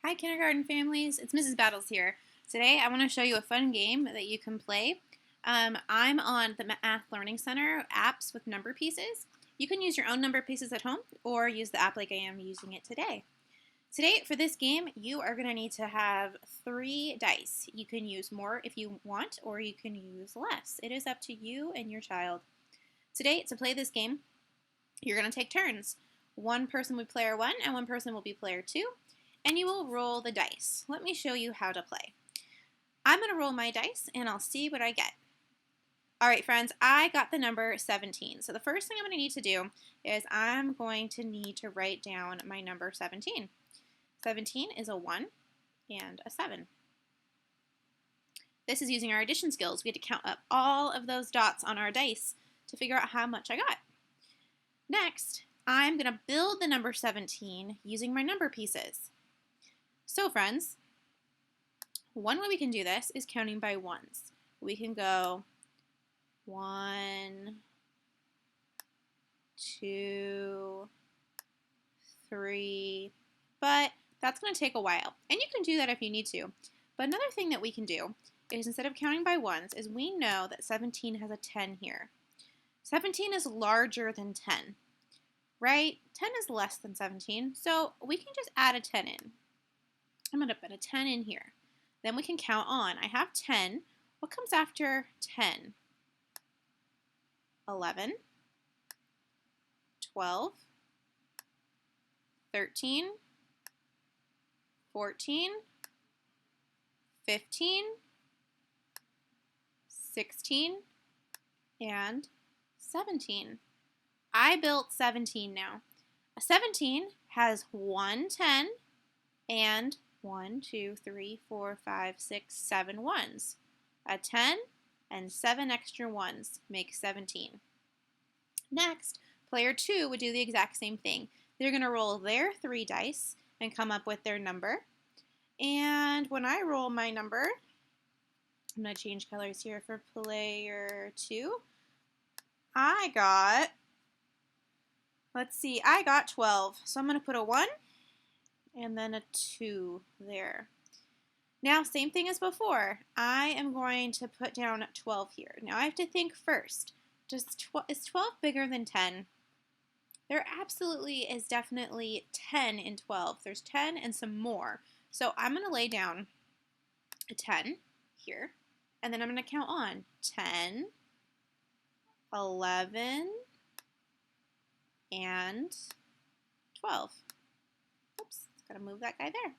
Hi kindergarten families, it's Mrs. Battles here. Today I want to show you a fun game that you can play. I'm on the Math Learning Center apps with number pieces. You can use your own number pieces at home or use the app like I am using it today. Today for this game you are going to need to have 3 dice. You can use more if you want or you can use less. It is up to you and your child. Today to play this game you're going to take turns. One person will be player 1 and one person will be player 2. And you will roll the dice. Let me show you how to play. I'm going to roll my dice and I'll see what I get. Alright friends, I got the number 17. So the first thing I'm going to need to do is I'm going to need to write down my number 17. 17 is a 1 and a 7. This is using our addition skills. We had to count up all of those dots on our dice to figure out how much I got. Next, I'm going to build the number 17 using my number pieces. So friends, one way we can do this is counting by ones. We can go 1, 2, 3, but that's going to take a while. And you can do that if you need to. But another thing that we can do is instead of counting by ones is we know that 17 has a 10 here. 17 is larger than 10, right? 10 is less than 17, so we can just add a 10 in. I'm going to put a 10 in here. Then we can count on. I have 10. What comes after 10? 11, 12, 13, 14, 15, 16, and 17. I built 17 now. A 17 has 1 10 and 1, 2, 3, 4, 5, 6, 7 ones. A 10 and 7 extra ones make 17. Next, player 2 would do the exact same thing. They're going to roll their 3 dice and come up with their number. And when I roll my number, I'm going to change colors here for player 2. I got 12. So I'm going to put a 1 and then a 2 there. Now, same thing as before. I am going to put down 12 here. Now, I have to think first. Is 12 bigger than 10? There absolutely is definitely 10 in 12. There's 10 and some more. So I'm going to lay down a 10 here. And then I'm going to count on 10, 11, and 12. Oops, gotta move that guy there.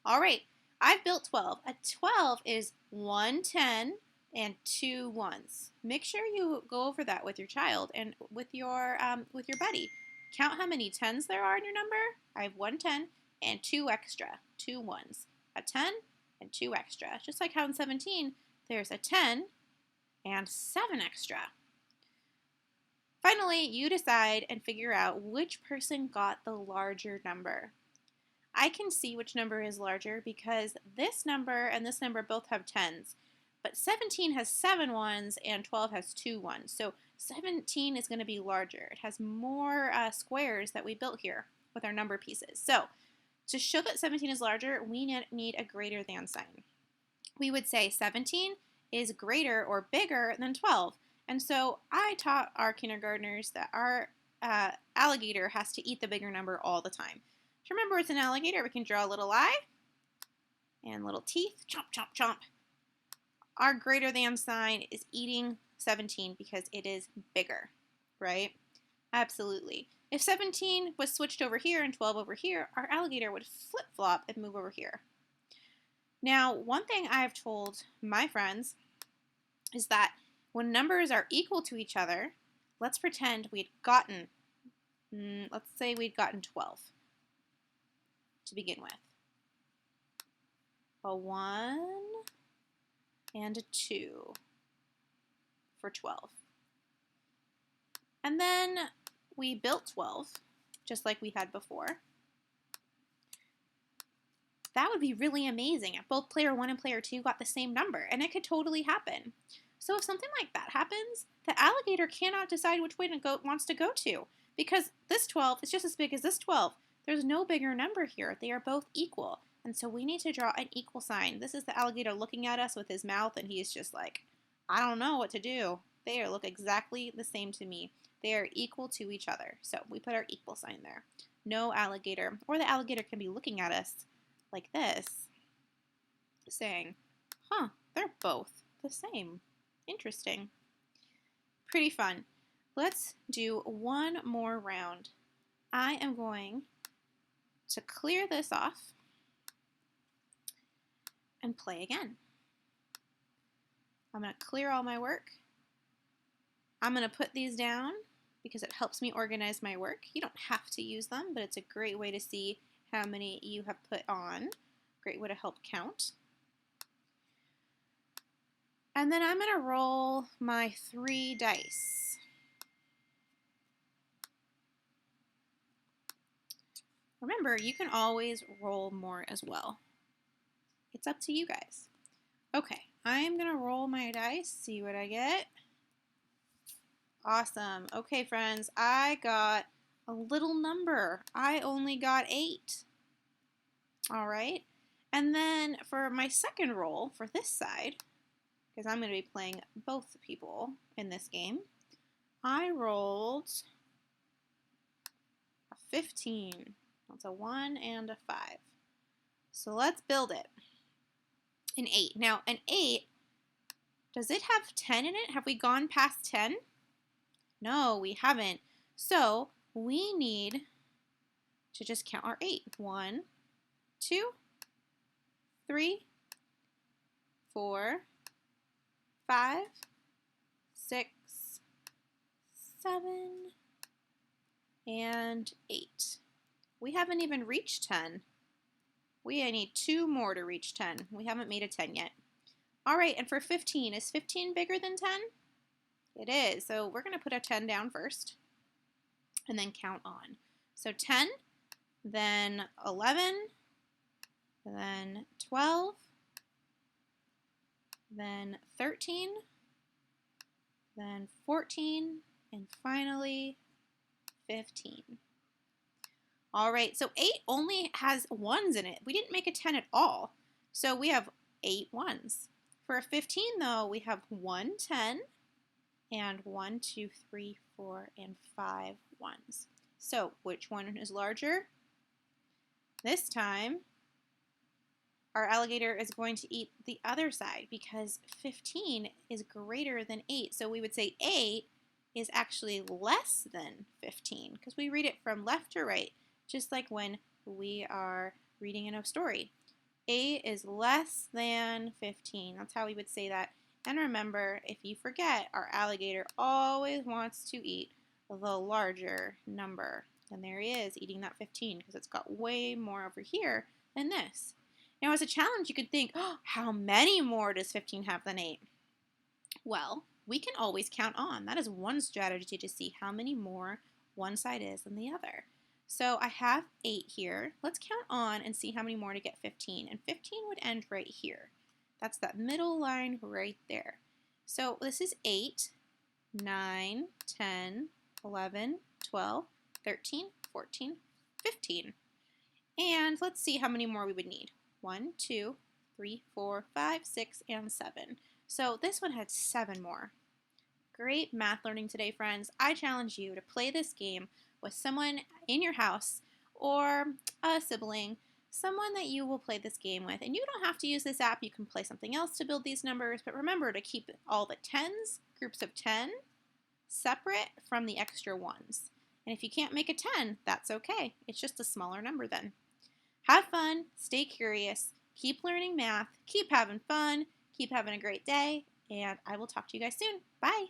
All right, I've built 12. A 12 is 1 10 and 2 ones. Make sure you go over that with your child and with your buddy. Count how many 10s there are in your number. I have 1 10 and 2 extra, 2 ones. A 10 and 2 extra. Just like how in 17, there's a 10 and 7 extra. Finally, you decide and figure out which person got the larger number. I can see which number is larger because this number and this number both have 10s, but 17 has 7 ones and 12 has 2 ones, so 17 is going to be larger. It has more squares that we built here with our number pieces. So to show that 17 is larger, we need a greater than sign. We would say 17 is greater or bigger than 12. And so I taught our kindergartners that our alligator has to eat the bigger number all the time. To remember it's an alligator, we can draw a little eye and little teeth. Chomp, chomp, chomp. Our greater than sign is eating 17 because it is bigger, right? Absolutely. If 17 was switched over here and 12 over here, our alligator would flip-flop and move over here. Now, one thing I've told my friends is that when numbers are equal to each other, let's pretend we'd gotten, let's say we'd gotten 12 to begin with. A 1 and a 2 for 12. And then we built 12, just like we had before. That would be really amazing if both player 1 and player 2 got the same number, and it could totally happen. So if something like that happens, the alligator cannot decide which way it wants to go to, because this 12 is just as big as this 12. There's no bigger number here. They are both equal. And so we need to draw an equal sign. This is the alligator looking at us with his mouth, and he's just like, I don't know what to do. They look exactly the same to me. They are equal to each other. So we put our equal sign there. No alligator. Or the alligator can be looking at us like this, saying, huh, they're both the same. Interesting. Pretty fun. Let's do one more round. I am going to clear this off and play again. I'm going to clear all my work. I'm going to put these down because it helps me organize my work. You don't have to use them, but it's a great way to see how many you have put on. Great way to help count. And then I'm going to roll my 3 dice. Remember, you can always roll more as well. It's up to you guys. Okay, I'm going to roll my dice, see what I get. Awesome. Okay, friends, I got a little number. I only got 8. All right. And then for my second roll for this side, because I'm going to be playing both people in this game, I rolled a 15. That's a 1 and a 5. So let's build it. An 8. Now, an 8, does it have 10 in it? Have we gone past 10? No, we haven't. So we need to just count our 8. 1, 2, 3, 4, 5, 6, 7, and 8. We haven't even reached 10. We need 2 more to reach 10. We haven't made a 10 yet. All right, and for 15, is 15 bigger than 10? It is, so we're going to put a 10 down first and then count on. So 10, then 11, then 12, then 13, then 14, and finally 15. All right, so 8 only has 1s in it. We didn't make a 10 at all, so we have 8 1s. For a 15, though, we have 1 10 and 1, 2, 3, 4, and 5 1s. So which one is larger? This time, our alligator is going to eat the other side because 15 is greater than 8. So we would say 8 is actually less than 15 because we read it from left to right, just like when we are reading in a story. 8 is less than 15. That's how we would say that. And remember, if you forget, our alligator always wants to eat the larger number. And there he is, eating that 15 because it's got way more over here than this. Now, as a challenge, you could think, oh, how many more does 15 have than 8? Well, we can always count on. That is one strategy to see how many more one side is than the other. So I have 8 here. Let's count on and see how many more to get 15. And 15 would end right here. That's that middle line right there. So this is 8, 9, 10, 11, 12, 13, 14, 15. And let's see how many more we would need. 1, 2, 3, 4, 5, 6, and 7. So this one had 7 more. Great math learning today, friends. I challenge you to play this game with someone in your house or a sibling, someone that you will play this game with. And you don't have to use this app. You can play something else to build these numbers, but remember to keep all the 10s, groups of 10, separate from the extra 1s. And if you can't make a 10, that's okay. It's just a smaller number then. Have fun, stay curious, keep learning math, keep having fun, keep having a great day, and I will talk to you guys soon. Bye!